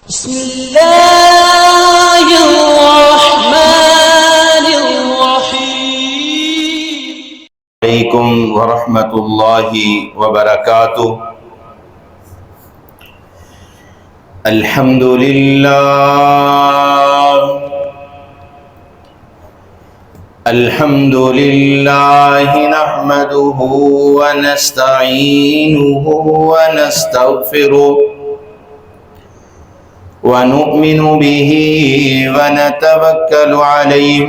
بسم الله الرحمن الرحيم. عليكم ورحمة الله وبركاته. الحمد لله نحمده ونستعينه ونستغفره ونؤمن به ونتوكل عليه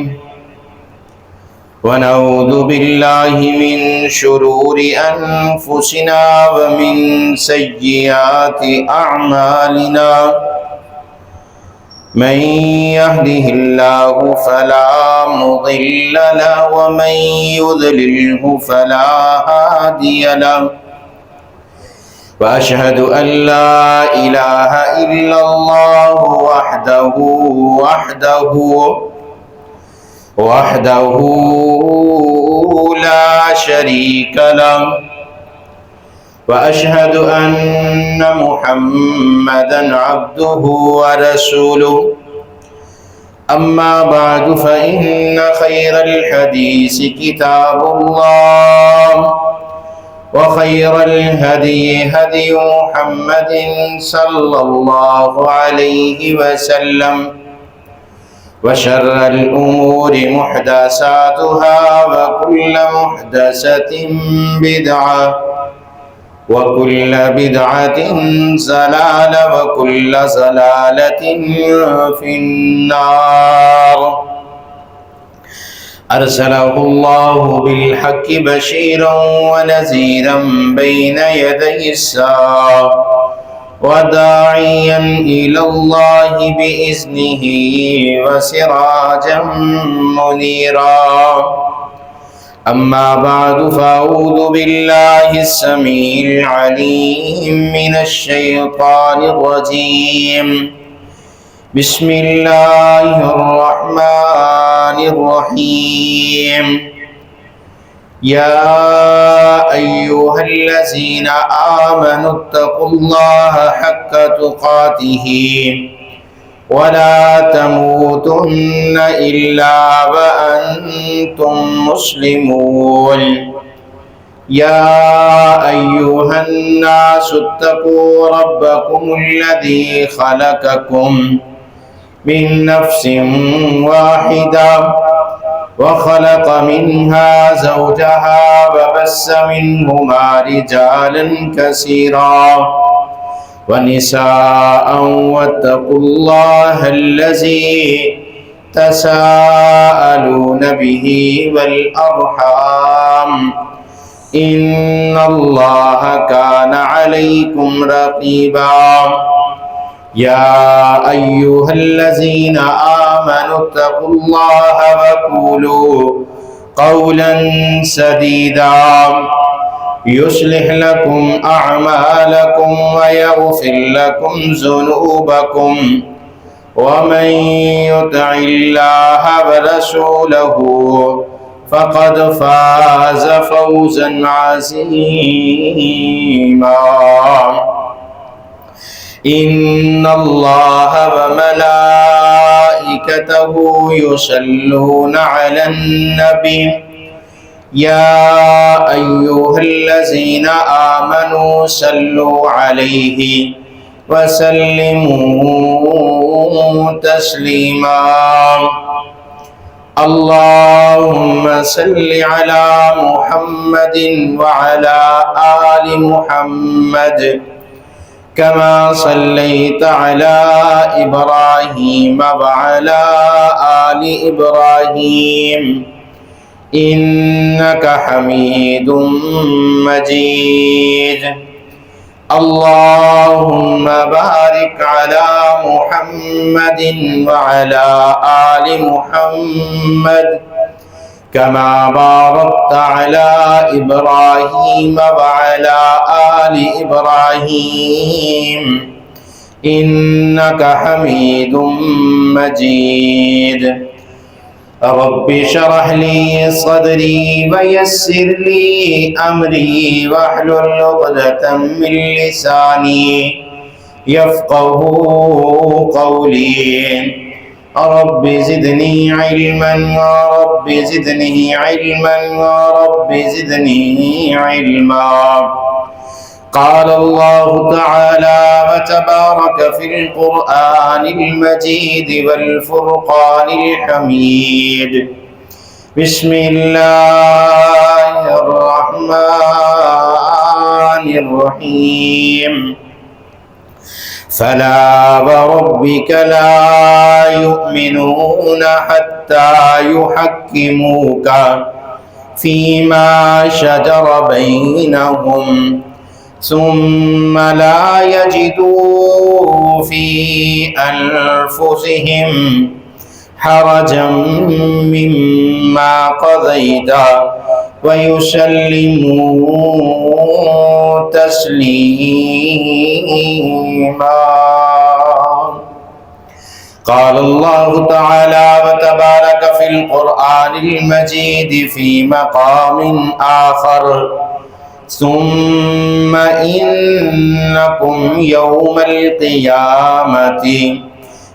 ونعوذ بالله من شرور أنفسنا ومن سيئات أعمالنا. من يهده الله فلا مضل له ومن يضلله فلا هادي له. وأشهد أن لا إله إلا الله وحده لا شريك له. وأشهد أن محمدا عبده ورسوله. أما بعد فإن خير الحديث كتاب الله وخير الهدي هدي محمد صلى الله عليه وسلم. وشر الأمور محدثاتها وكل محدثة بدعة وكل بدعة ضلالة وكل ضلالة في النار. أرسله الله بالحق بشيرا ونذيرا بين يدي الساعة وداعيا إلى الله بإذنه وسراجا منيرا. أما بعد فأعوذ بالله السميع العليم من الشيطان الرجيم. بسم الله الرحمن الرحيم. يا أيها الذين آمنوا اتقوا الله حق تقاته ولا تموتن إلا وأنتم مسلمون. يا أيها الناس اتقوا ربكم الذي خلقكم من نفس واحدة وخلق منها زوجها وبث منهما رجالا كثيرا ونساء. واتقوا الله الذي تساءلون به والأرحام إن الله كان عليكم رقيبا. يا أيها الذين آمنوا اتقوا الله وقولوا قولا سديدا يصلح لكم أعمالكم ويغفر لكم ذنوبكم. ومن يطع الله ورسوله فقد فاز فوزا عظيما. إن الله وملائكته يصلون على النبي. يا أيها الذين آمنوا صلوا عليه وسلموا تسليما. اللهم صل على محمد وعلى آل محمد كما صليت على إبراهيم وعلى آل إبراهيم إنك حميد مجيد. اللهم بارك على محمد وعلى آل محمد كما باركت على إبراهيم وعلى آل إبراهيم إنك حميد مجيد. رب اشرح لي صدري ويسر لي أمري واحلل عقدة من لساني يفقهوا قولي رب زدني علما رب زدني علما رب زدني علما. قال الله تعالى وتبارك في القرآن المجيد والفرقان الحميد. بسم الله الرحمن الرحيم. فلا وربك لا يؤمنون حتى يحكموك فيما شجر بينهم ثم لا يجدوا في أنفسهم حرجا مما قضيت ويسلموا تسليما. قال الله تعالى وتبارك في القرآن المجيد في مقام آخر ثم إنكم يوم القيامة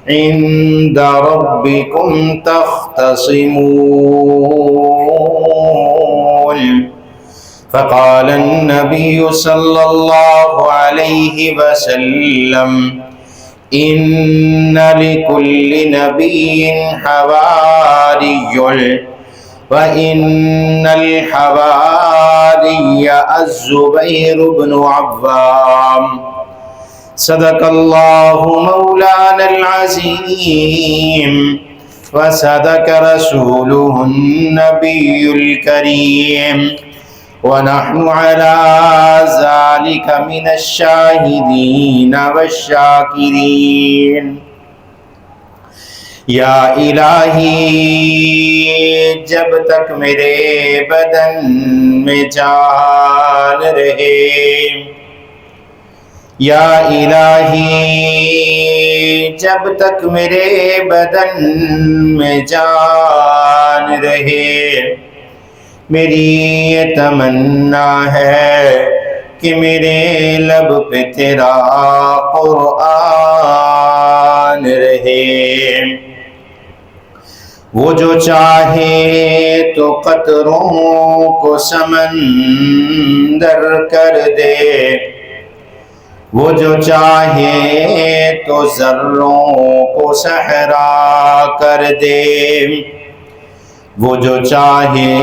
عند ربكم تختصمون. فقال النبي صلى الله عليه وسلم إن لكل نبي حواري وإن الحواري الزبير بن عوام. صدق الله مولانا العظيم وصدق رسوله النبي الكريم ونحن على ذلك من الشاهدين والشاكرين. یا الہی جب تک میرے بدن میں جان رہے، یا الہی جب تک میرے بدن میں جان رہے، میری یہ تمنا ہے کہ میرے لب پہ تیرا قرآن رہے. وہ جو چاہے تو قطروں کو سمندر کر دے، وہ جو چاہے تو ذروں کو صحرا کر دے، وہ جو چاہے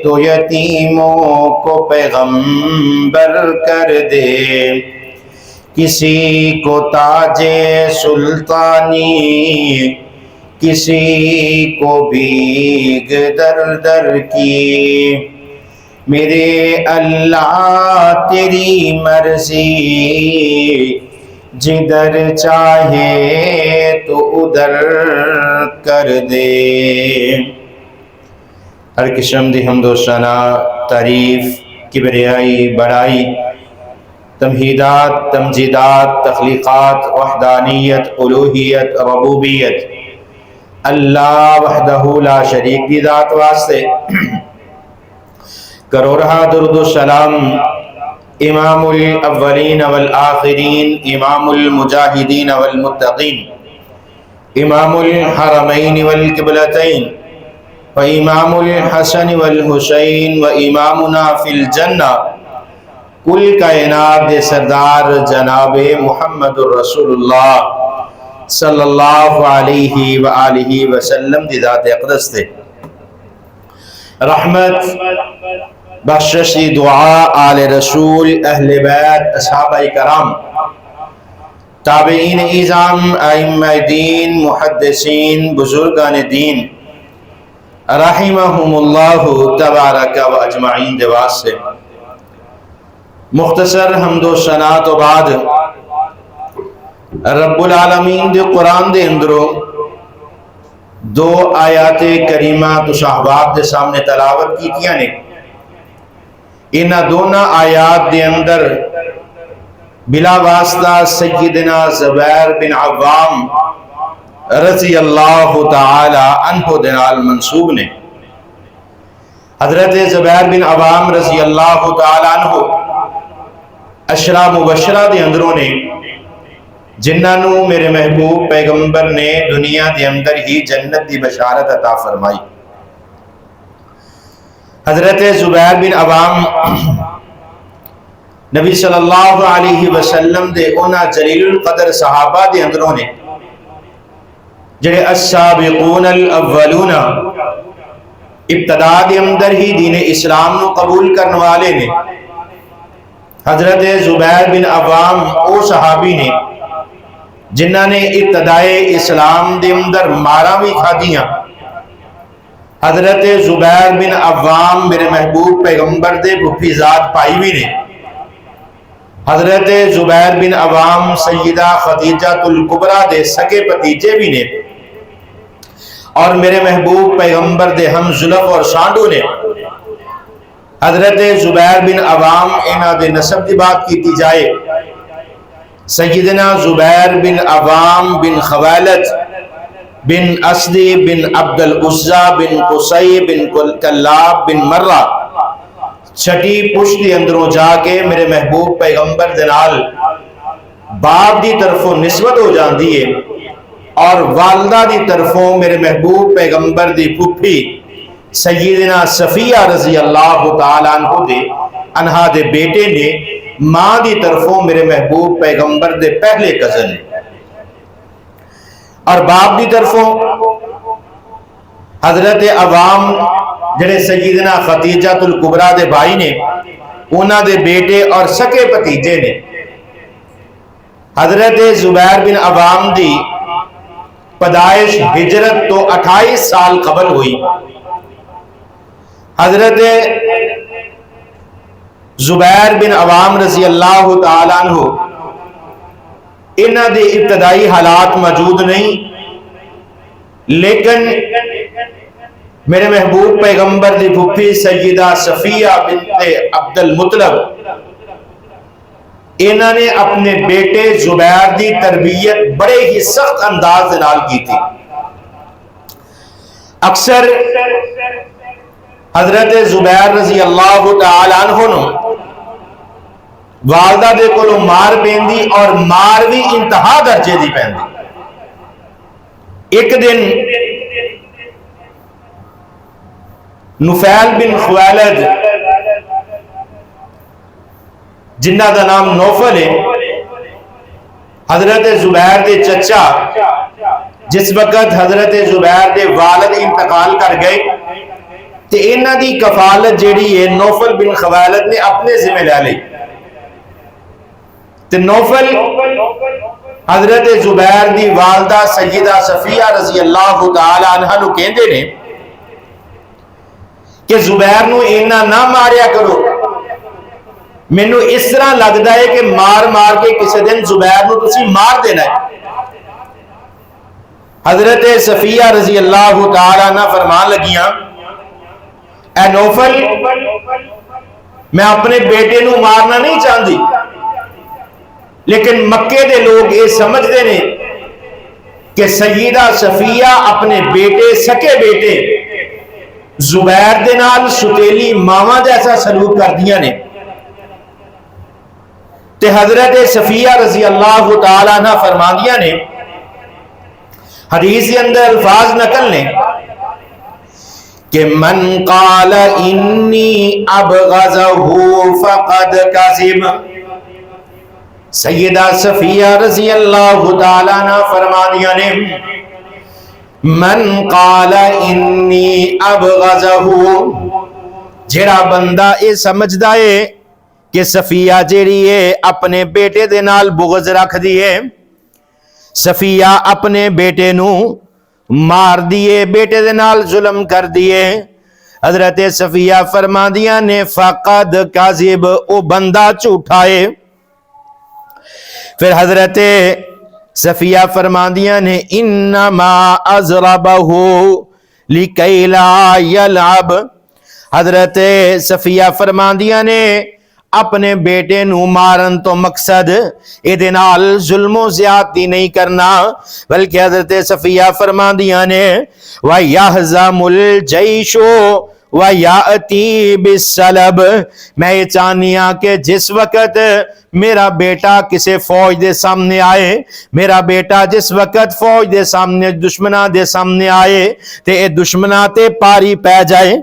تو یتیموں کو پیغمبر کر دے، کسی کو تاج سلطانی کسی کو بھیگ در در کی. میرے اللہ تیری مرضی جدھر چاہے تو ادھر کر دے. ہر قسم دی حمد و ثنا، تعریف، کبریائی، بڑائی، تمہیدات، تمجیدات، تخلیقات، وحدانیت، الوہیت، ربوبیت اللہ وحدہ لا شریک دی ذات واسطے. کرو رہا درود و سلام امام الاولین والآخرین، امام المجاہدین والمتقین، امام الحرمین والقبلتین، و امام الحسن والحسین، و امامنا فی الجنہ، کل کائنات دے سردار جناب محمد الرسول اللہ صلی اللہ علیہ وآلہ وسلم دی ذات اقدس تے. رحمت، بخشش، دعا آل رسول، اہل بیت، اصحابہ کرام، تابعین اعظام، ائمہ دین، محدثین، بزرگان دین رحمہم اللہ تبارک و اجمعین دواس سے. مختصر حمد و ثنا تو بعد رب العالمین دے قرآن دے اندروں دو آیات کریمہ تو صحابات دے سامنے تلاوت کیتیاں نے. انہاں دونوں آیات دے اندر بلا واسطہ سیدنا زبیر بن عوام رضی اللہ تعالی عنہ دے نال منسوب نے. حضرت زبیر بن عوام رضی اللہ تعالی عنہ عشرہ مبشرہ دے اندروں نے جنہاں نو میرے محبوب پیغمبر نے دنیا دے اندر ہی جنت دی بشارت عطا فرمائی۔ حضرت زبیر بن عوام نبی صلی اللہ علیہ وسلم دے انہاں جلیل القدر صحابہ دے اندروں نے جڑے السابقون الاولون ابتدا دے اندر ہی دین اسلام نو قبول کرنے والے نے۔ حضرت زبیر بن عوام او صحابی نے جنہاں نے ابتدائے اسلام دے اندر مارا بھی کھادیاں۔ حضرت زبیر بن عوام میرے محبوب پیغمبر دے پھپھی ذات پائی بھی نے۔ حضرت زبیر بن عوام سیدہ خدیجہ الکبریٰ دے سکے بھتیجے بھی نے، اور میرے محبوب پیغمبر دے ہم زلف اور سانڈو نے۔ حضرت زبیر بن عوام انہاں دے نسب دی بات کیتی جائے، سیدنا زبیر بن عوام بن خویلد بن اسدی بن عبد العزہ بن قصی بن کلاب بن مرہ چھٹی پشتی اندروں جا کے میرے محبوب پیغمبر دنال باپ دی طرفوں نسبت ہو جاندی ہے، اور والدہ دی طرفوں میرے محبوب پیغمبر دی پھپھی سیدنا صفیہ رضی اللہ تعالیٰ عنہ دے بیٹے نے ماں دی طرفوں میرے محبوب پیغمبر دے پہلے کزن نے، اور باپ دی طرفوں حضرت عوام جڑے سیدنا خدیجہ الکبریٰ دے بھائی نے، انہاں دے بیٹے اور سکے بھتیجے نے۔ حضرت زبیر بن عوام دی پیدائش ہجرت تو 28 سال قبل ہوئی۔ حضرت زبیر بن عوام رضی اللہ تعالیٰ عنہ انہاں دے ابتدائی حالات موجود نہیں، لیکن میرے محبوب پیغمبر دی پھپھی سیدہ صفیہ بنت عبد المطلب انہاں نے اپنے بیٹے زبیر دی تربیت بڑے ہی سخت انداز نال کی تھی۔ اکثر حضرت زبیر رضی اللہ تعالیٰ عنہ نو والدہ دے کولو مار پیندی، اور مار بھی انتہا درجے دی پیندی۔ ایک دن نفیل بن خویلد جنہ دا نام نوفل ہے، حضرت زبیر دے چچا جس وقت حضرت زبیر دے والد انتقال کر گئے تے انہاں دی کفالت جیڑی ہے نوفل بن خویلد نے اپنے ذمہ لے لی۔ تے نوفل حضرت زبیر دی والدہ سیدہ صفیہ رضی اللہ تعالیٰ عنہ نو کہندے نے کہ زبیر نو اینا نہ ماریا کرو، مینوں اس طرح لگدا ہے کہ مار مار کے کسی دن زبیر نو تسی مار دینا ہے۔ حضرت صفیہ رضی اللہ تعالیٰ عنہ فرمان لگیاں، اے نوفل میں اپنے بیٹے نو مارنا نہیں چاہتی، لیکن مکے دے لوگ یہ سمجھتے ہیں کہ سیدہ صفیہ اپنے بیٹے سکے بیٹے زبیر دے نال ستیلی ماما جیسا سلوک کر دیا نے۔ تے حضرت صفیہ رضی اللہ تعالیٰ عنہ فرماندیاں نے، حدیث کے اندر الفاظ نقل نے کہ من قال انی ابغضہ فقد کذب۔ سیدہ صفیہ رضی اللہ تعالیٰ عنہ فرماندیاں نے، من قال انی ابغضہ، جڑا بندہ یہ سمجھدا ہے کہ صفیہ جیڑی ہے اپنے بیٹے دے نال بغض رکھ دیے، صفیہ اپنے بیٹے نو مار دیے، بیٹے دے نال ظلم کر دیے، حضرت صفیہ فرماندیاں نے فقد کاذب، او بندہ جھوٹا ہے۔ پھر حضرت صفیہ فرماندیاں نے انما اضربہ لکی لا یلعب، حضرت صفیہ فرماندیاں نے اپنے بیٹے نو مارن تو مقصد ایدے نال ظلم و زیادتی نہیں کرنا، بلکہ حضرت صفیہ فرماندیاں نے وَيَحْزَمُ الْجَيْشُ وَيَأْتِي بِالسَّلَبِ، میں یہ چاہنیاں کہ جس وقت میرا بیٹا کسی فوج دے سامنے آئے، میرا بیٹا جس وقت فوج دے سامنے دشمناں دے سامنے آئے تے اے دشمناں تے پاری پہ جائے۔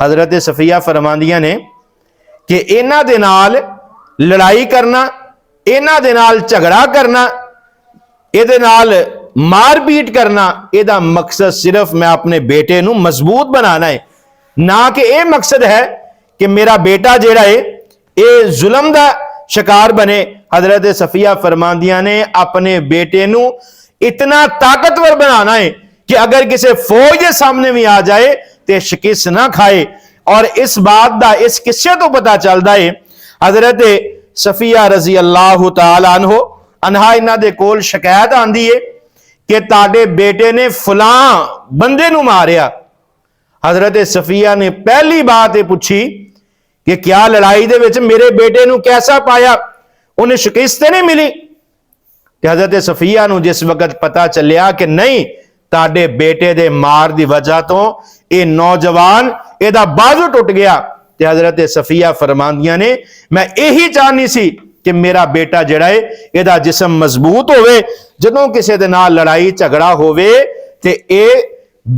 حضرت صفیہ فرماندیاں نے کہ انہاں دے نال لڑائی کرنا، انہاں دے نال جھگڑا کرنا، اے دے نال مار پیٹ کرنا، اے دا مقصد صرف میں اپنے بیٹے نو مضبوط بنانا ہے، نہ کہ اے مقصد ہے کہ میرا بیٹا جیڑا ہے اے ظلم دا شکار بنے۔ حضرت صفیہ فرماندیاں نے اپنے بیٹے نو اتنا طاقتور بنانا ہے کہ اگر کسی فوج کے سامنے بھی آ جائے تے شکست نہ کھائے۔ اور اس بات دا اس قصے تو پتا چلتا ہے حضرت صفیہ رضی اللہ تعالی عنہا انہاں دے کول شکایت آندی ہے کہ تاڑے بیٹے نے فلاں بندے نو ماریا۔ حضرت صفیہ نے پہلی بات یہ پوچھی کہ کیا لڑائی دے وچ میرے بیٹے نو کیسا پایا، انہیں شکست نہیں ملی؟ کہ حضرت صفیہ نو جس وقت پتا چلیا کہ نہیں تاڑے بیٹے دے مار دی وجہ تو اے نوجوان اے دا بازو ٹوٹ گیا، کہ حضرت صفیہ فرماندیاں نے میں یہی چاہنی سی کہ میرا بیٹا جڑا ہے اے دا جسم مضبوط ہوئے، جدوں کسی دے نال لڑائی جھگڑا ہوئے تے اے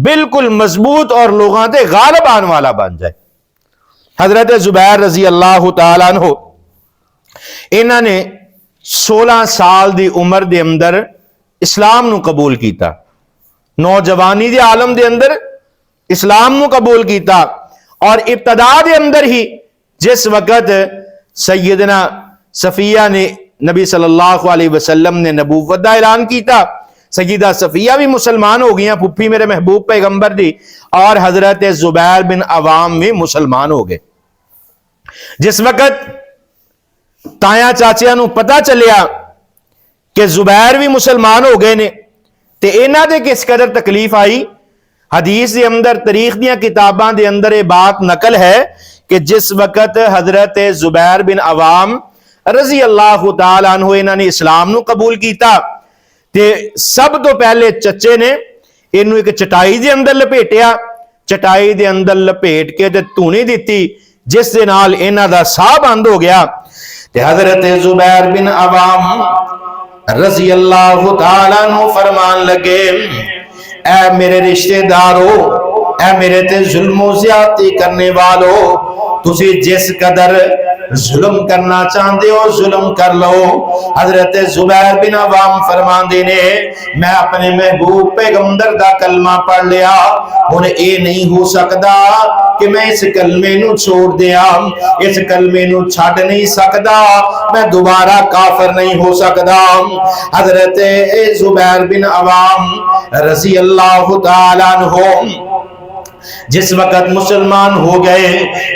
بالکل مضبوط اور لوگاں تے غالب آن والا بن جائے۔ حضرت زبیر رضی اللہ تعالیٰ عنہ انہاں نے 16 سال دی عمر دے اندر اسلام نو قبول کیتا، نوجوانی دے عالم دے اندر اسلام نو قبول کیتا، اور ابتدا دے اندر ہی جس وقت سیدنا صفیہ نے نبی صلی اللہ علیہ وسلم نے نبوت دا اعلان کیتا، سیدہ صفیہ بھی مسلمان ہو گئیں، پھپھی میرے محبوب پیغمبر دی، اور حضرت زبیر بن عوام بھی مسلمان ہو گئے۔ جس وقت تایا چاچیاں نو پتا چلیا کہ زبیر بھی مسلمان ہو گئے نے تے انہاں دے کس قدر تکلیف آئی، حدیث دے اندر تاریخ دیاں کتاباں دے اندر یہ بات نقل ہے کہ جس وقت حضرت زبیر بن عوام رضی اللہ تعالی عنہ انہاں نے اسلام نو قبول کیتا تے سب تو پہلے چچے نے انہوں ایک چٹائی دے اندر لپیٹیا، چٹائی دے اندر لپیٹ کے تے تونی دیتی جس دے نال انہاں دا ساہ بند ہو گیا۔ تے حضرت زبیر بن عوام رضی اللہ تعالیٰ عنہ فرمان لگے اے میرے رشتہ دارو، اے میرے تے ظلم و زیادتی کرنے والو، تسی جس قدر ظلم کرنا چاہتے ہو ظلم کر لو۔ حضرت زبیر بن عوام فرماندے نے میں اپنے محبوب پیغمبر دا کلمہ پڑھ لیا، ہن اے نہیں ہو سکدا کہ میں اس کلمے نو چھوڑ دیا، اس کلمے نو چھڈ نہیں سکدا، میں دوبارہ کافر نہیں ہو سکدا۔ حضرت زبیر بن عوام رضی اللہ تعالیٰ عنہ جس وقت مسلمان ہو گئے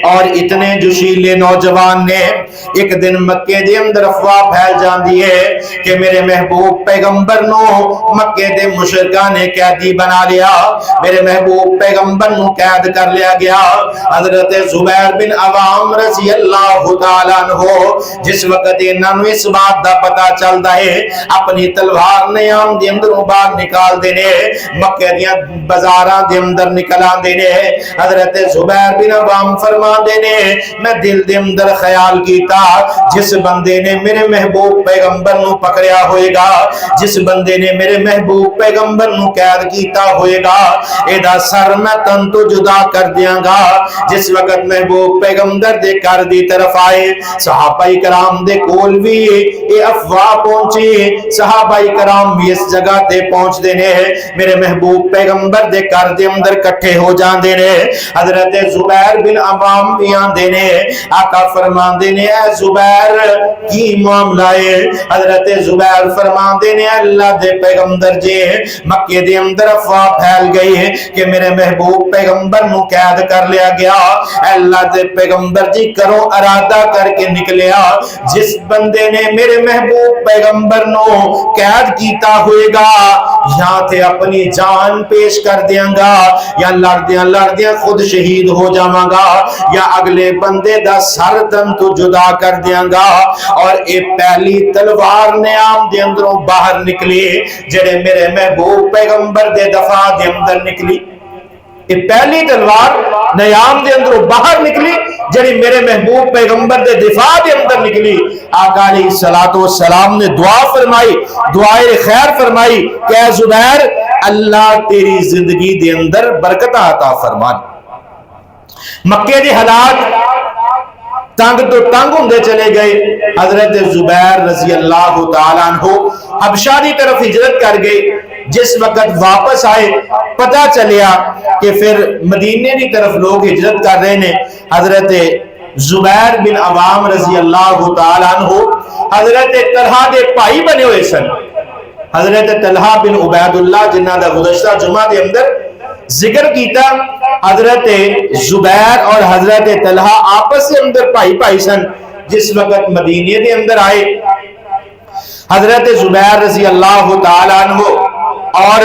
اور اتنے جوشیلے نوجوان نے ایک دن مکے دے اندر افواہ پھیل جاندی ہے کہ میرے محبوب پیغمبر نو مکے دے مشرکاں نے قیدی بنا لیا، میرے محبوب پیغمبر نو قید کر لیا گیا۔ حضرت زبیر بن عوام رضی اللہ تعالیٰ عنہ جس وقت انہاں نو اس بات دا پتا چلدا ہے اپنی تلوار نیام دے اندروں باہر نکال دینے، مکے دیاں بازاراں دے اندر نکل آندے نے۔ حضرت زبیر بن عوام فرما دینے میں دل دے اندر خیال کیتا جس بندے نے میرے محبوب پیغمبر نو پکڑیا ہوئے گا، جس بندے نے میرے محبوب پیغمبر نو قید کیتا ہوئے گا، ایدہ سر میں تن تو جدا کر دیاں گا۔ جس وقت محبوب پیغمبر دے کر دی طرف آئے، صحابہ کرام دے کول بھی اے افواہ پہنچی، صحابہ کرام بھی اس جگہ تے پہنچ دینے میرے محبوب پیغمبر دے کر دے اندر کٹھے ہو جان دینے۔ حضرت زبیر بن عوام بھی آن دینے، آقا فرمان دینے اے زبیر کی معاملہ ہے؟ حضرت زبیر فرمان دینے اللہ دے پیغمبر جے مکے دے اندر افواہ پھیل گئی ہے کہ میرے محبوب پیغمبر نو قید کر لیا گیا، اللہ دے پیغمبر جی کرو ارادہ کر کے نکلیا جس بندے نے میرے محبوب پیغمبر نو قید کیتا ہوئے گا یہاں تے اپنی جان پیش کر دیاں گا، یا لڑدیاں خود شہید ہو جاواں گا، یا اگلے بندے دا سر تن تو جدا کر دیاں گا۔ اور اے پہلی تلوار نیام دے اندروں باہر نکلی جڑے میرے محبوب پیغمبر دے دفاع دے اندر نکلی۔ یہ پہلی تلوار نیام دے اندروں باہر نکلی جڑی میرے محبوب پیغمبر دے دفاع دے اندر نکلی. آقا علیہ الصلوۃ والسلام نے دعا فرمائی, دعائے خیر فرمائی کہ اے زبیر اللہ تیری زندگی دے اندر برکت عطا فرما. مکے دی حالات تنگ تو تنگ ہوندے چلے گئے. حضرت زبیر رضی اللہ تعالیٰ عنہ حبشہ دی طرف ہجرت کر گئے. جس وقت واپس آئے پتہ چلیا کہ پھر مدینے کی طرف لوگ ہجرت کر رہے ہیں. حضرت زبیر بن عوام رضی اللہ تعالیٰ عنہ حضرت طلحہ دے بھائی بنے ہوئے سن. حضرت طلحہ بن عبید اللہ جنہ دا گزشتہ جمعہ دے اندر ذکر کیتا. حضرت زبیر اور حضرت طلحہ آپس سے اندر بھائی سن. جس وقت مدینے دے اندر آئے حضرت زبیر رضی اللہ تعالیٰ عنہ اور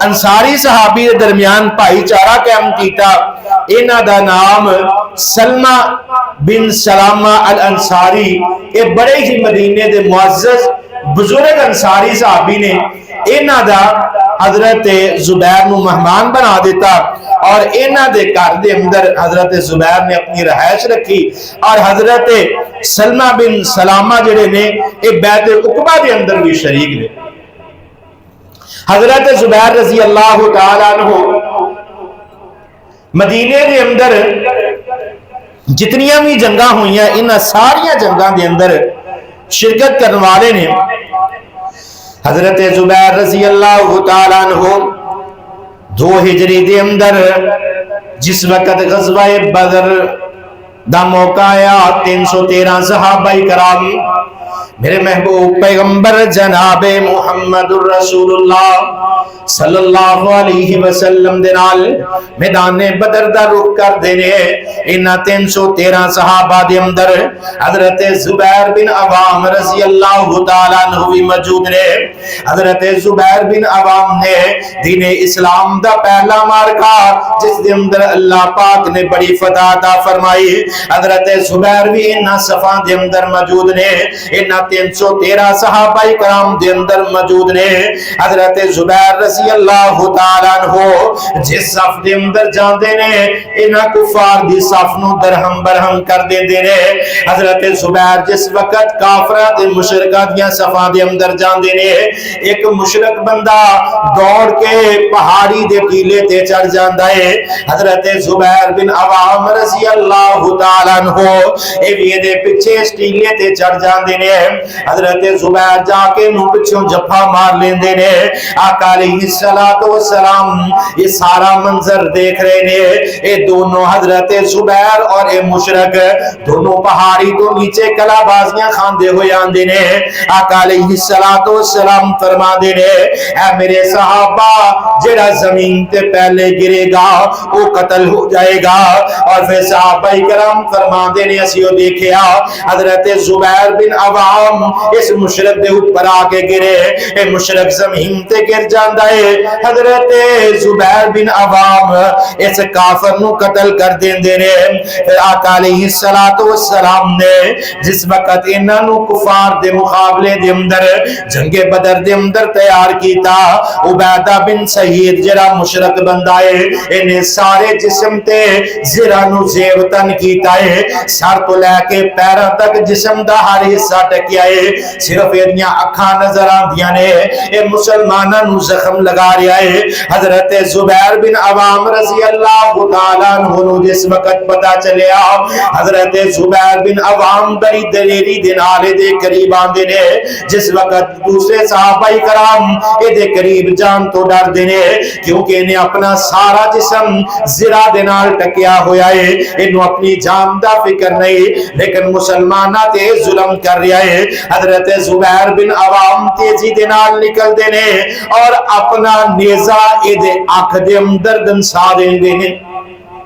انصاری صحابی دے درمیان بھائی چارہ قائم کیتا. انہاں دا نام سلمہ بن سلامہ الانصاری. یہ بڑے ہی مدینے دے معزز بزرگ انصاری صحابی نے. انہاں دا حضرت زبیر نو مہمان بنا دیتا اور انہاں دے گھر دے اندر حضرت زبیر نے اپنی رہائش رکھی اور حضرت سلمہ بن سلامہ جڑے نے یہ بیعت عقبہ دے اندر بھی شریک نے. حضرت زبیر رضی اللہ تعالیٰ عنہ مدینے دے اندر جتنیاں بھی جنگاں ہوئی ہیں انہاں ساریاں جنگاں دے اندر شرکت کرنے والے نے. حضرت زبیر رضی اللہ تعالیٰ عنہ 2 ہجری دے اندر جس وقت غزوہ بدر دا موقع آیا 313 صحابہ کرام میرے محبوب پیغمبر جناب محمد الرسول اللہ صلی اللہ علیہ وسلم دے نال میدان بدر دا رخ کر دینے. انہاں 313 صحابہ دے اندر حضرت زبیر بن عوام رضی اللہ تعالیٰ عنہ بھی موجود نے. حضرت زبیر بن عوام نے دین اسلام دا پہلا مارکا جس دے اندر اللہ پاک نے بڑی فتح عطا فرمائی. حضرت زبیر بھی انہاں صفاں دے اندر موجود نے. انہاں 313 صحابہ کرام دے اندر موجود نے. حضرت زبیر رضی اللہ تعالیٰ عنہ جس صف دے اندر جاندے نے انہاں کفار دی صف نو درہم برہم کر دیندے نے. حضرت زبیر جس وقت کافراں تے مشرکاں دیاں صفاں دے اندر جاندے نے ایک مشرک بندہ دوڑ کے پہاڑی دے ٹیلے تے چڑھ جاندا ہے. حضرت زبیر بن عوام رضی اللہ تعالیٰ عنہ اے وی دے پیچھے اس ٹیلے تے چڑھ جاندے نے. حضرت زبیر جا کے نو پچھوں جپا مار لیندے نے. آقا علیہ الصلوۃ والسلام یہ سارا منظر دیکھ رہے نے. اے دونوں حضرت زبیر اور اے مشرک دونوں پہاڑی تو نیچے کلا بازیاں کھاندے ہوئے آندے نے. آقا علیہ الصلوۃ والسلام فرما دے نے اے میرے صحابہ جڑا زمین تے پہلے گرے گا وہ قتل ہو جائے گا. اور پھر صحابہ کرام فرما دے نے اسی او دیکھیا حضرت زبیر بن عوام اس مشرک دے اوپر آ کے گرے. اے مشرک زمین تے گر جاندا ہے. حضرت زبیر بن عوام اس کافر نو قتل کر دیندے نے. پھر آقا علیہ الصلوۃ والسلام نے جس وقت انہاں نو کفار دے مقابلے دے اندر جنگ بدر دے اندر تیار کیتا عبیدہ بن سعید جڑا مشرک بندہ ہے انہیں سارے جسم تے زرہ نو زیوتن کیتا ہے. سر تو لے کے پیراں تک جسم دا ہر حصہ ٹکیا ہے. صرف ادیاں اکھاں نظر آندیاں نے. اے مسلماناں نو زخم لگا رہا ہے. حضرت زبیر بن عوام رضی اللہ تعالیٰ عنہ نو جس وقت پتا چلیا حضرت زبیر بن عوام بڑی دلیری دے نال دے قریب آندے نے. جس وقت دوسرے صحابہ کرام اے دے قریب جان تو ڈر دے نے کیونکہ انہیں اپنا سارا جسم زرہ دے نال ٹکیا ہویا ہے. انہوں اپنی جان دا فکر نہیں لیکن مسلمانہ تے ظلم کر رہا ہے. حضرت زبیر بن عوام تیزی دے نال نکل دے نے اور اپنا نیزہ اے دے آنکھ دے اندر دنسا دے نے.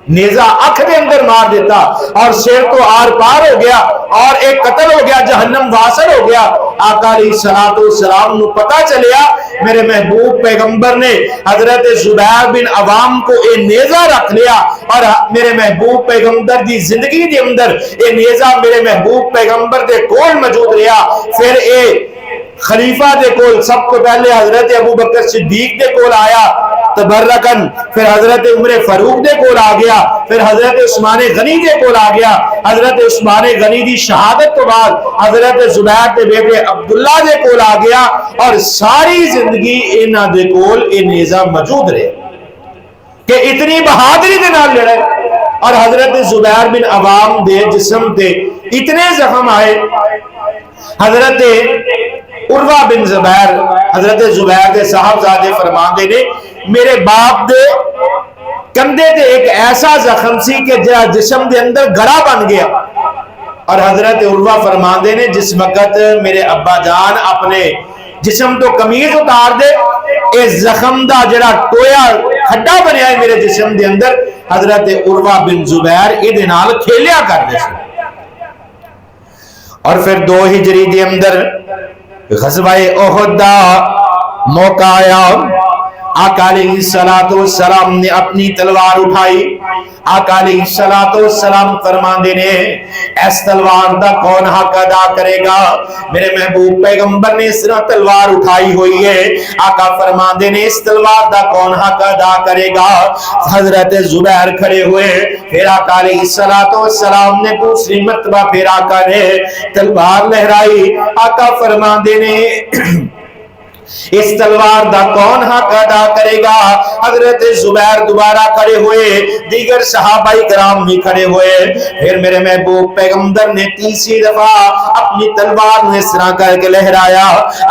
نیزہ آنکھ دے اندر مار دیتا اور سیر تو آر پار ہو گیا اور ایک قتل ہو گیا جہنم واصل ہو گیا. آقا علیہ الصلوۃ والسلام نو پتا چلیا میرے محبوب پیغمبر نے حضرت زبیر بن عوام کو اے نیزہ رکھ لیا اور میرے محبوب پیغمبر دی زندگی دے اندر اے نیزہ میرے محبوب پیغمبر دے کول موجود رہا. پھر اے خلیفہ دے کول سب کو پہلے حضرت ابو بکر صدیق دے کول آیا تبرکن، پھر حضرت عمر فاروق دے کول آ گیا، پھر حضرت عثمان غنی دے کول آ گیا، حضرت عثمان غنی دی شہادت تو بعد حضرت زبیر دے بیٹے عبداللہ دے کول آ گیا، اور ساری زندگی انہاں دے کول یہ نیزہ موجود رہے کہ اتنی بہادری دے نال لڑے۔ اور حضرت زبیر بن عوام دے جسم دے اتنے زخم آئے، حضرت عروہ بن زبیر حضرت زبیر دے صاحبزادے فرماندے نے میرے باپ دے کندھے تے ایک ایسا زخم سی کہ جسم دے اندر گڑا بن گیا، اور حضرت عروہ فرماندے نے جس وقت میرے ابا جان اپنے جسم تو قمیض اتار دے، اس زخم دا جڑا ٹویا کھڈا بنیا ہے میرے جسم دے اندر، حضرت عروہ بن زبیر ادھے نال کھیلیا کر دے سن۔ اور پھر 2 ہجری دے اندر غزوہ احد دا موقع آیا، آقا علیہ السلام نے اپنی تلوار اٹھائی، آقا علیہ السلام فرماندے نے اس تلوار دا کون حق ادا کرے گا؟ میرے محبوب پیغمبر نے اس طرح تلوار اٹھائی ہوئی ہے، آقا فرماندے نے اس تلوار دا کون حق ادا کرے گا؟ حضرت زبیر کھڑے ہوئے، پھر آقا علیہ السلام نے دوسری مرتبہ پھر آقا نے تلوار لہرائی، آقا فرماندے نے اس تلوار دا کون حق ادا کرے گا؟ حضرت زبیر دوبارہ کھڑے ہوئے، دیگر صحابہ کرام بھی کھڑے ہوئے، پھر میرے محبوب پیغمبر نے تیسری دفعہ اپنی تلوار نے اس طرح کر کے لہرایا،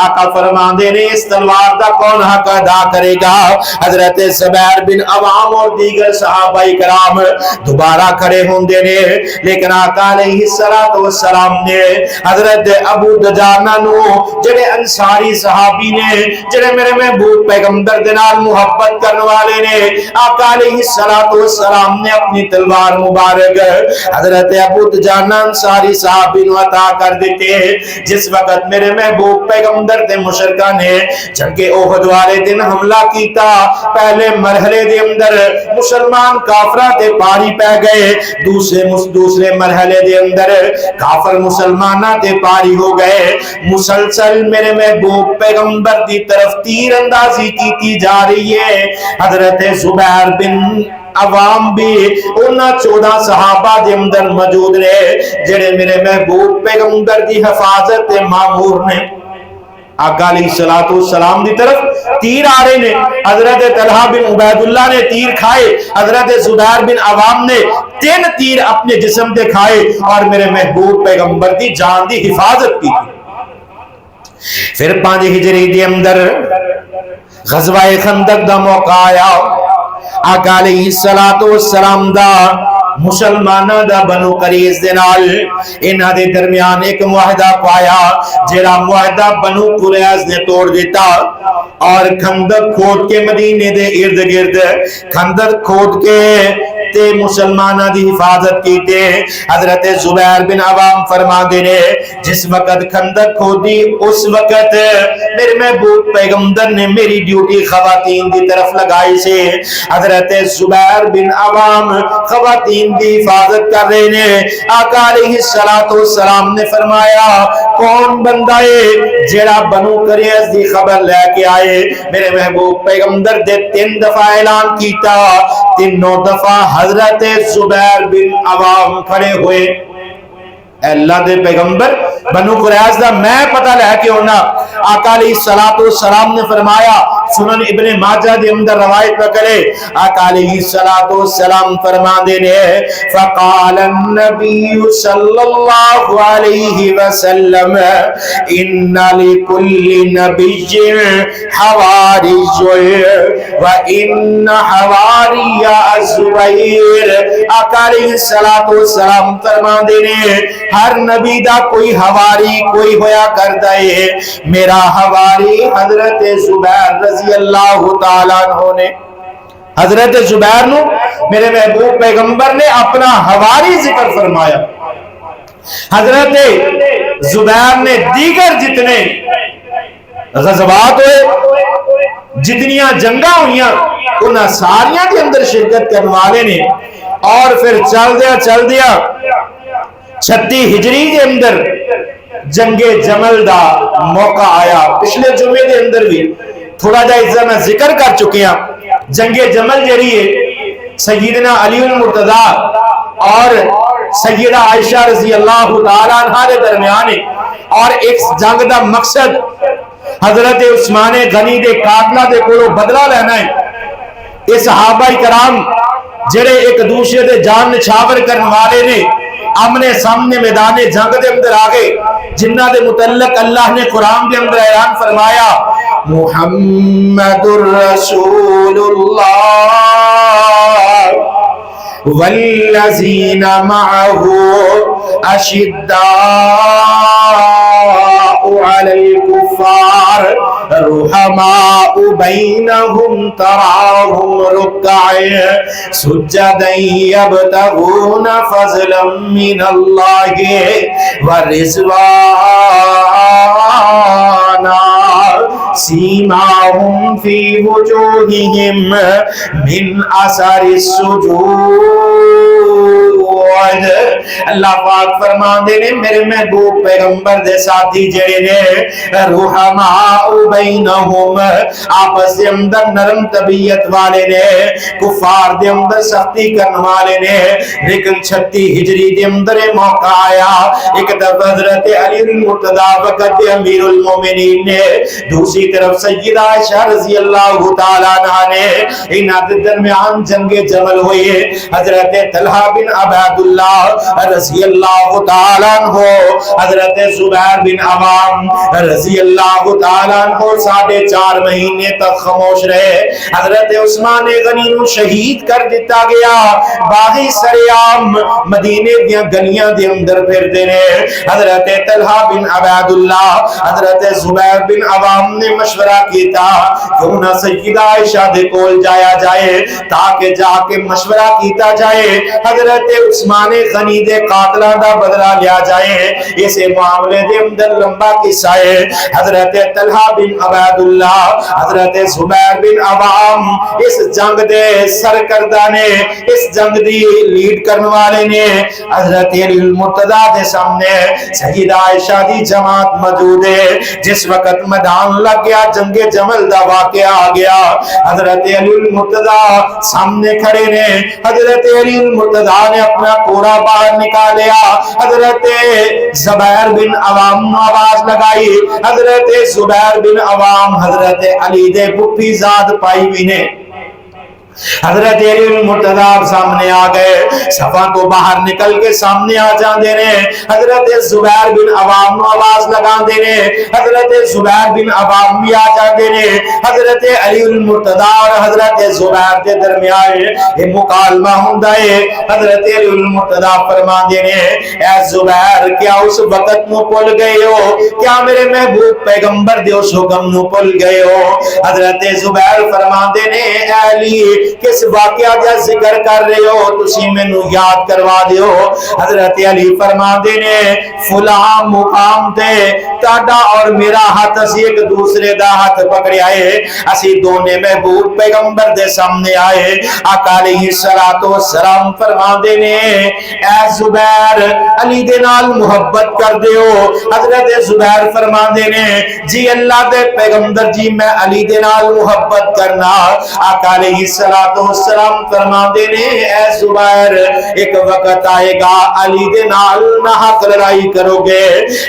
آقا فرماندے نے اس تلوار دا کون حق ادا کرے گا؟ حضرت زبیر بن عوام اور دیگر صحابہ کرام دوبارہ کھڑے ہوندے نے، لیکن آقا علیہ السلام نے حضرت ابو دجانہ نو جڑے انصاری صحابی نے جڑے میرے محبوب پیغمبر دے نال محبت کرنے والے نے، آقا علیہ السلام نے اپنی تلوار مبارک حضرت ابو دجانہ انصاری صحابی نو عطا کر دیتے۔ جس وقت میرے محبوب پیغمبر دے مشرکہ نے جنگ احد والے دن حملہ کیتا، پہلے مرحلے دے اندر مسلمان کافراں تے پاری پہ گئے، دوسرے مرحلے دے اندر کافر مسلماناں تے پاری ہو گئے، مسلسل میرے محبوب پیغمبر دی طرف تیر اندازی کی جا رہی ہے۔ حضرت زبیر بن عوام بھی انہاں 14 صحابہ دے اندر موجود رہے جڑے میرے محبوب پیغمبر دی حفاظت تے مامور نے۔ آقا علیہ السلام دی طرف تیر آ رہے نے، حضرت طلحہ بن عبید اللہ نے تیر کھائے، حضرت زبیر بن عوام نے 3 تیر اپنے جسم دے کھائے اور میرے محبوب پیغمبر دی جان دی حفاظت کی۔ پھر 5 ہجری دے اندر غزوہ خندق دا موقع آیا، آقا علیہ السلام دا مسلمانہ دا بنو قریظ دے نال انہاں دے درمیان ایک معاہدہ پایا، جڑا معاہدہ بنو قریظ نے توڑ دیتا اور خندق کھود کے مدینے دے ارد گرد خندق کھود کے تے مسلمانہ دی حفاظت کیتے۔ حضرت زبیر بن عوام فرماندے نے جس وقت خندق کھودی اس وقت میرے محبوب پیغمبر نے میری ڈیوٹی خواتین دی طرف لگائی سے۔ حضرت زبیر بن عوام خواتین دی حفاظت کر رہے نے، آقا علیہ السلام نے فرمایا کون بندہ ہے جڑا بنو قریظ دی خبر لے کے آئے؟ میرے محبوب پیغمبر دے 3 دفعہ اعلان کیتا، 3 دفعہ حضرت زبیر بن عوام کھڑے ہوئے۔ اے اللہ دے پیغمبر بنو قریظ دا میں پتہ لے کے ہونا۔ آقا علیہ السلام نے فرمایا، سنن ابن ماجہ دے اندر روایت پکڑے، آقا علیہ السلام فرماندے نے فقال النبی صلی اللہ علیہ وسلم ان لکل نبی حواری وان حواری الزبیر۔ آقا علیہ السلام فرماندے نے ہر نبی دا کوئی حواری کوئی ہویا کرتا ہے، میرا حواری حضرت زبیر رضی اللہ تعالیٰ عنہ نے۔ حضرت زبیر نو میرے محبوب پیغمبر نے اپنا حواری ذکر فرمایا۔ حضرت زبیر نے دیگر جتنے غزوات ہوئے، جتنیاں جنگاں ہوئیاں، انہاں ساریاں کے اندر شرکت کرنے والے نے، اور پھر چل دیا 36 ہجری کے اندر جنگ جمل دا موقع آیا. پچھلے جمعے دے اندر بھی تھوڑا جا اس میں ذکر کر چکے ہیں. جنگ جمل جڑی ہے سیدنا علی المرتضی اور سیدہ عائشہ رضی اللہ تعالیٰ عنہ کے درمیان ہے. اور ایک جنگ دا مقصد حضرت عثمان غنی دے قاتلہ دے کولو بدلہ لینا ہے. یہ صحابہ کرام جڑے ایک دوسرے دے جان نچھاور کرنے والے نے آمنے سامنے میدان جنگ دے اندر آگے جنہ دے متعلق اللہ نے قرآن دے اندر اعلان فرمایا محمد الرسول اللہ والذین معه اشداء علی الکفار رحماء بینہم تراہم رکعا سجدا یبتغون فضلا من اللہ ورضوانا سیماہم فی وجوہہم من اثر السجود. اللہ پاک فرمان دے نے میرے محبوب پیغمبر دے ساتھی جڑے نے رحماء بینہم آپس دے اندر نرم طبیعت والے نے کفار دے اندر سختی کرنے والے نے. لیکن 36 ہجری دے اندر موقع آیا ایک دفعہ حضرت علی المرتضی وقت امیر المومنین نے دوسری طرف سیدہ عائشہ رضی اللہ تعالیٰ عنہ نے انہاں دے درمیان جنگ جمل ہوئی. حضرت طلحہ بن عبیداللہ رضی اللہ تعالیٰ عنہ حضرت زبیر بن عوام رضی اللہ تعالیٰ عنہ 4.5 مہینے تک خاموش رہے. حضرت عثمان غنی نو شہید کر دیتا گیا. باغی سریام مدینے دیاں گلیاں دے اندر پھردے نے. حضرت طلحہ بن عبیداللہ حضرت زبیر بن عوام نے مشورہ کیتا کیوں نہ سیدہ عائشہ دے کول جایا جائے تاکہ جا کے مشورہ کیتا جائے حضرت عثمان غنی دے قاتلہ دا بدلہ لیا جائے. اسے معاملے دے اندر لمبا قصہ ہے. حضرت طلحہ بن عبیداللہ حضرت زبیر بن عوام اس جنگ دے سرکردہ نے اس جنگ دی لیڈ کرنے والے نے حضرت علی المرتضی دے سامنے سیدہ عائشہ دی جماعت موجود ہے. جس وقت میدان لگ گیا جنگ جمل دا واقعہ آ گیا حضرت علی المرتضی سامنے کھڑے نے. حضرت علی المرتضی نے اپنا کوڑا باہر نکالیا. حضرت زبیر بن عوام آواز لگائی. حضرت زبیر بن عوام حضرت علی دے پپی زاد پائی بھی نے. حضرت علی المرتضی سامنے آ گئے صفا تو باہر نکل کے سامنے آ جاندے نے. حضرت زبیر بن عوام آواز لگا دے نے. حضرت زبیر بن عوام بھی آ جاندے نے. حضرت علی المرتضی اور حضرت زبیر کے درمیان یہ مکالمہ ہوندا ہے. حضرت علی المرتضی فرماندے نے اے زبیر کیا اس وقت نو بھول گئے ہو, کیا میرے محبوب پیغمبر دے اس حکم نو بھول گئے ہو. حضرت زبیر فرماندے نے اے علی کس واقعہ دا ذکر کر رہے ہو تسی مینوں یاد کروا دیو. حضرت علی فرماندے نے فلاں مقام تے تہاڈا اور میرا ہاتھ اسی ایک دوسرے دا ہاتھ پکڑیا ہے. اسی دونے محبوب پیغمبر دے سامنے آئے. آقا علیہ الصلوۃ والسلام فرماندے نے اے زبیر علی دے نال محبت کر دیو. حضرت زبیر فرماندے نے جی اللہ دے پیغمبر جی میں علی دے نال محبت کرنا. آقا علیہ السلام فرماندے نے اے زبیر ایک وقت آئے گا علی دے نال نہ حق لڑائی کرو گے.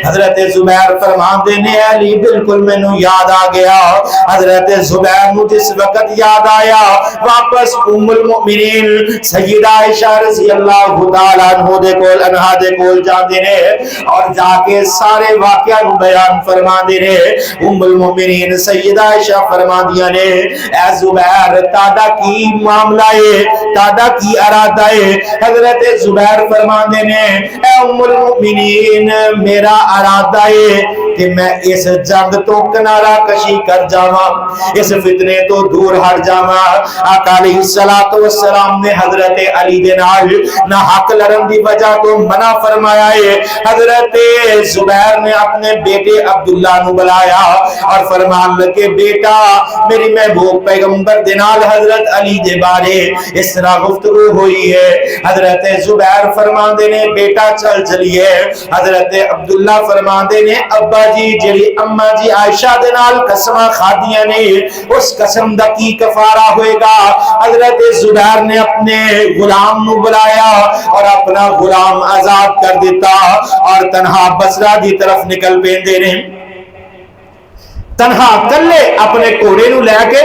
حضرت زبیر فرماندے نے علی بالکل مینوں یاد آ گیا. حضرت زبیر نو جس وقت یاد آیا واپس ام المؤمنین سیدہ عائشہ رضی اللہ تعالی عنہا دے کول جاندے نے اور جا کے سارے واقعہ نو بیان فرماندے نے. ام المؤمنین سیدہ عائشہ فرماندیاں نے اے زبیر تاڈا کی معاملہ ہے, تاڈا کی ارادہ ہے. حضرت زبیر فرماندے نے اے ام المؤمنین میرا ارادہ ہے کہ میں اس جنگ تو کنارہ کشی کر جاواں, اس فتنے تو دور ہٹ جاواں. آقا علیہ الصلوۃ والسلام نے حضرت علی دے نال نہ حق لڑن دی وجہ تو منع فرمایا ہے. حضرت زبیر نے اپنے بیٹے عبداللہ نو بلایا اور فرمان لگے بیٹا میری محبوب پیغمبر دے نال حضرت علی دے بارے اس طرح گفتگو ہوئی ہے۔ حضرت زبیر فرماندے نے بیٹا چل چلیے، حضرت عبداللہ فرماندے نے ابا جی جڑی اما جی عائشہ دے نال قسماں کھادیاں نے اس قسم دا کی کفارہ ہوئے گا۔ حضرت زبیر نے اپنے غلام نو بلایا اور اپنا غلام آزاد کر دیتا اور تنہا بصرہ دی طرف نکل پیندے نے، تنہا کلے اپنے گھوڑے نو لے کے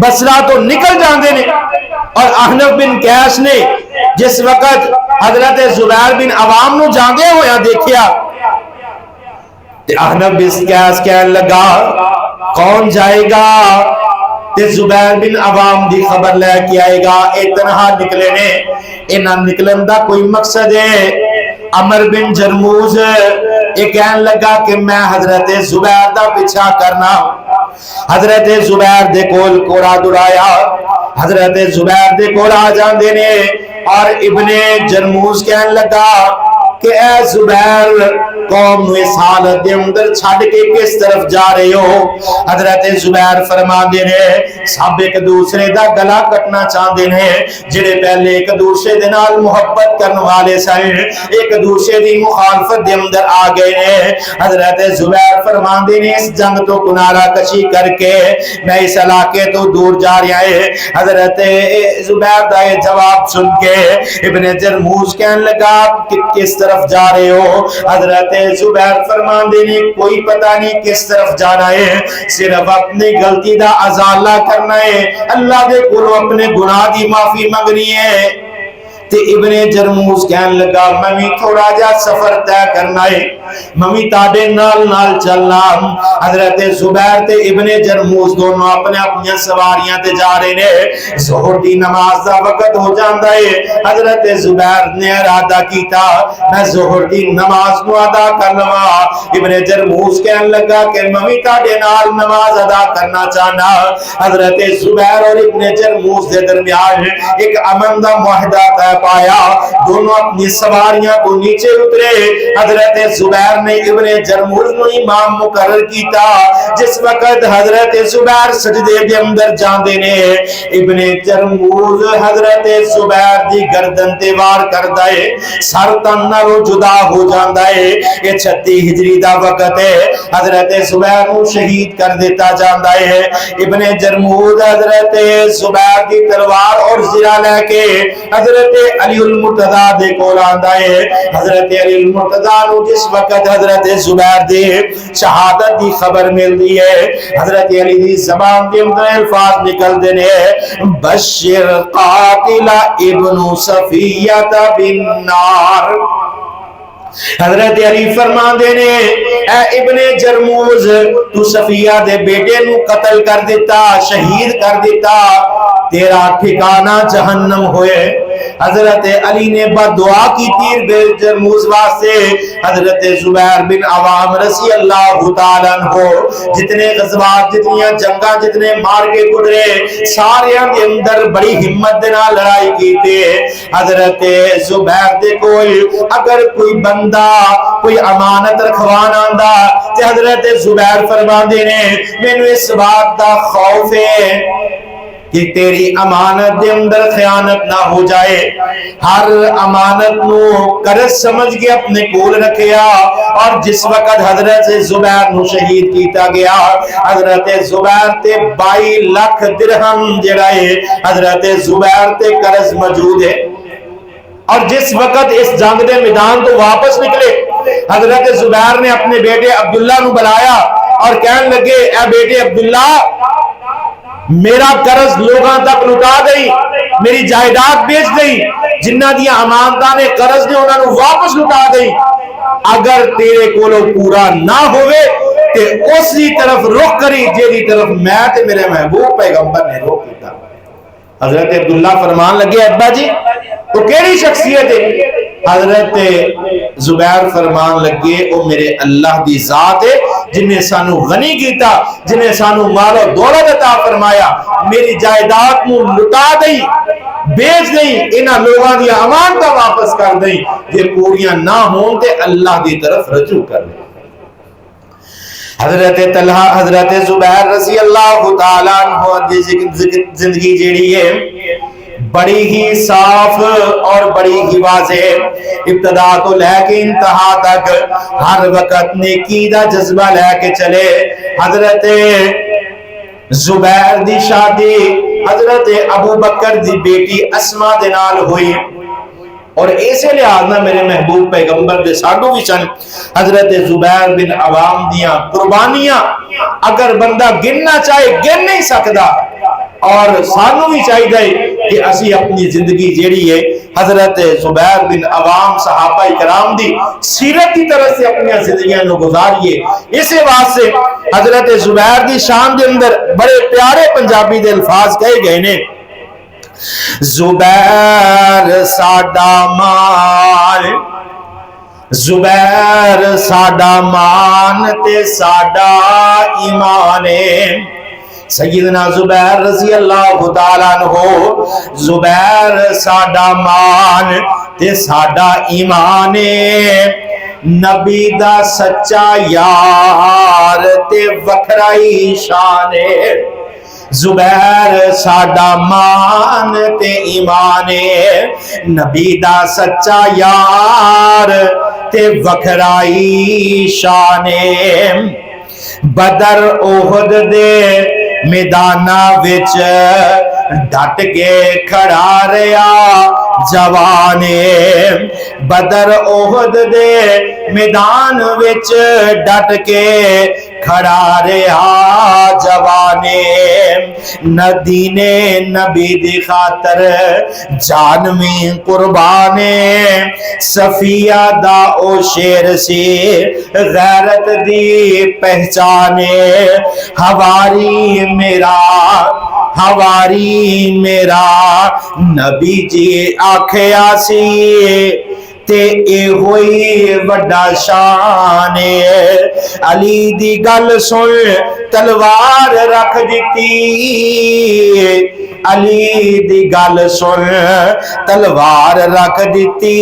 بصرہ تو نکل جاندے نے۔ اور احنف بن قیس نے جس وقت حضرت زبیر بن عوام نو جاندے ہویا دیکھیا، احنف بن قیس کہنے لگا کون جائے گا؟ تے زبیر بن عوام دی خبر لے کے آئے گا، اے تنہا نکلے نے، انہاں نکلن دا کوئی مقصد ہے۔ عمر بن جرموز یہ کہنے لگا کہ میں حضرت زبیر دا پیچھا کرنا۔ حضرت زبیر دے کول کوڑا دڑایا، حضرت زبیر دے کول آ جاندے نے اور ابن جرموز کہنے لگا کہ اے زبیر قوم نو اس حالت دے اندر چھڈ کے کس طرف جا رہے ہو؟ حضرت زبیر فرماندے نے سب ایک دوسرے دا گلا کٹنا چاہندے نے، جڑے پہلے ایک دوسرے دے نال محبت کرن والے سن ایک دوسرے دی مخالفت دے اندر آ گئے نے۔ حضرت زبیر فرماندے نے اس جنگ تو کنارہ کشی کر کے میں اس علاقے تو دور جا رہا ہے۔ حضرت زبیر دا یہ جواب سن کے ابن جرموز کہنے لگا کہ کس طرف جا رہے ہو؟ حضرت زبیر فرماندے نے کوئی پتہ نہیں کس طرف جانا ہے، صرف اپنی غلطی دا ازالہ کرنا ہے، اللہ دے کولوں اپنے گناہ دی معافی منگنی ہے۔ تے ابن جرموز کہنے لگا میں تھوڑا جا سفر طے کرنا ہے، میں تاڈے نال نال چلنا۔ حضرت زبیر تے ابن جرموز دونوں اپنے اپنی سواریاں تے جا رہے نے۔ ظہر دی نماز دا وقت ہو جاندا ہے، حضرت زبیر نے ارادہ کیتا میں ظہر دی نماز نو ادا کر لواں۔ ابن جرموز کہنے لگا کہ میں تاڈے نال نماز ادا کرنا چاہنا۔ حضرت زبیر اور ابن جرموز دے درمیان ایک امن دا معاہدہ طے پایا، دونوں اپنی سواریاں کو نیچے اترے۔ حضرت زبیر نے ابن جرموز نو امام مقرر کیتا۔ جس وقت حضرت زبیر سجدے دے اندر جاندے نے، ابن جرموز حضرت زبیر دی گردن تے وار کردا ہے، سر تن نالوں جدا ہو جاندا ہے۔ یہ 36 ہجری دا وقت ہے، حضرت زبیر نو شہید کر دیتا جاندا ہے۔ ابن جرموز حضرت زبیر دی تلوار اور زرہ لے کے حضرت علی المرتضی دے کول آندا ہے۔ حضرت علی المرتضی نو جس وقت حضرت زبیر دے شہادت دی خبر ملدی ہے، حضرت علی دی زبان دے اندر الفاظ نکل دے نے بشر قاتل ابن صفیہ بالنار۔ حضرت علی فرماندے نے اے ابن جرموز تو صفیہ دے بیٹے نو قتل کر دیتا، شہید کر دیتا، تیرا ٹھکانہ جہنم ہوئے۔ حضرت علی نے بدعا کی تیر بے جرموز واسطے۔ حضرت زبیر بن عوام رضی اللہ تعالیٰ عنہ جتنے غزوات جتنی جنگاں جتنے مار کے گزرے سارے دے اندر بڑی ہمت دے نال لڑائی کی تھی۔ حضرت زبیر دے کوئی اگر کوئی بندہ کوئی امانت رکھوان آندا تے حضرت زبیر فرماندے نے مینوں اس بات دا خوف ہے کہ تیری امانت دے اندر خیانت نہ ہو جائے۔ ہر امانت نو قرض سمجھ کے اپنے کول رکھیا اور جس وقت حضرت زبیر نو شہید کیتا گیا، حضرت زبیر تے 22 لاکھ درہم جڑا ہے حضرت زبیر تے قرض موجود ہے۔ اور جس وقت اس جنگ دے میدان تو واپس نکلے، حضرت زبیر نے اپنے بیٹے عبداللہ نو بلایا اور کہنے لگے اے بیٹے عبداللہ میرا قرض لوگاں تک لٹا گئی، میری جائیداد بیچ گئی، جنہ دیا امانتاں نے قرض نے انہاں نو واپس لٹا گئی، اگر تیرے کولو پورا نہ ہوئے تے اس دی طرف رخ کری جیدی طرف میں تے میرے محبوب پیغمبر نے رخ کیتا۔ حضرت عبداللہ فرمان لگے ابا جی تو کیڑی شخصیت ہے؟ حضرت زبیر فرمان لگے او میرے اللہ دی ذات ہے جن نے سانو غنی کیتا، جن نے سانو مال و دولت عطا فرمایا، میری جائیداد نو لٹا دئی، بیچ دئی، انہاں لوگاں دی امانتاں واپس کر دئی، جے پوریاں نہ ہون تے اللہ دی طرف رجوع کر دئی۔ حضرت طلحہ حضرت زبیر رضی اللہ تعالیٰ عنہ دی زندگی جیڑی ہے بڑی ہی صاف اور بڑی ہی واضح، ابتدا تو لے کے انتہا تک ہر وقت نیکی دا جذبہ لے کے چلے۔ حضرت زبیر دی شادی حضرت ابو بکر دی بیٹی اسما دے نال ہوئی، اور ایسے لحاظ نہ میرے محبوب پیغمبر دے ساڈو بھی سن حضرت زبیر بن عوام دیاں قربانیاں اگر بندہ گننا چاہے گن نہیں سکتا، اور سانو بھی چاہیے کہ اسی اپنی زندگی جیڑی ہے حضرت زبیر بن عوام صحابہ کرام دی سیرت کی طرح سے اپنی زندگیاں نو گزاریے۔ اسی واسطے حضرت زبیر دی شان دے اندر بڑے پیارے پنجابی دے الفاظ کہے گئے نے، زبیر ساڈا مان، زبیر ساڈا مان تے ساڈا ایمان ہے۔ سیدنا زبیر رضی اللہ تعالیٰ عنہ، زبیر ساڈا مان تے ساڈا ایمان ہے، نبی دا سچا یار تے وکھرائی شان ہے۔ زبیر ساڈا مان تے ایمان ہے، نبی دا سچا یار تے وکھرائی شان ہے۔ بدر احد دے میدانہ وچ ڈٹ کے کھڑا رہیا جوانے، بدر احد دے میدان وچ ڈٹ کے کھڑا رہیا جوانے، ندینے نبی دی خاطر جان میں قربانے، صفیہ دا او شیر سی غیرت دی پہچانے، ہواری میرا ہواری میرا نبی جی آکھیا سی تے اے ہوئی وڈا شان ہے۔ علی دی گل سن تلوار رکھ دیتی، علی دی گل سن تلوار رکھ دیتی،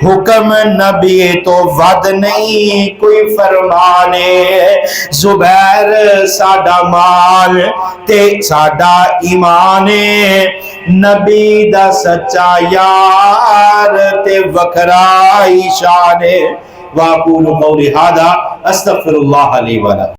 حکم نبی تو ود نہیں کوئی فرمانے، زبیر ساڈا مان تے ساڈا ایمان، نبی دا سچا یار تے وکھرائی شان۔ واقول قولی ھذا استغفر اللہ لی ولکم۔